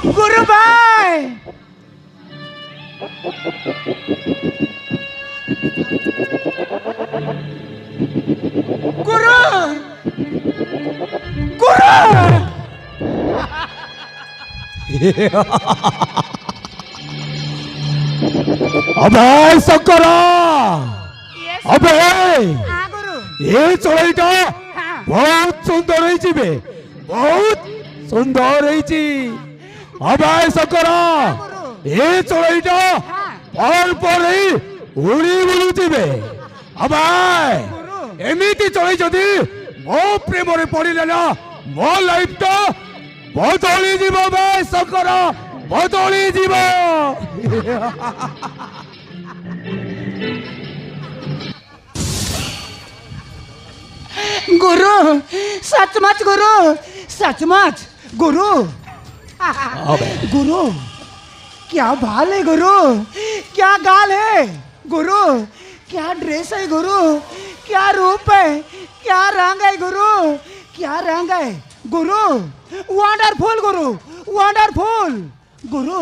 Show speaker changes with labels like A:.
A: गुरु भाई गुरु गुरु
B: अबे शंकरा अबे
A: हाँ गुरु
B: ये चढ़ाईटा
A: हाँ
B: बहुत सुंदर है बहुत सुंदर है अबे शंकरा ये चढ़ाईटा पर पर ही उड़ी बुलुथिबे अबे एमिति चढ़ाई जदि मो प्रेम रे पड़िले ना मो लाइफ तो बदली जीव बे शंकरा बदली जीव
A: गुरु सचमुच गुरु सचमुच गुरु गुरु क्या बाल है गुरु क्या गाल है गुरु क्या ड्रेस है गुरु क्या रूप है क्या रंग है गुरु क्या रंग है गुरु वंडरफुल गुरु वंडरफुल गुरु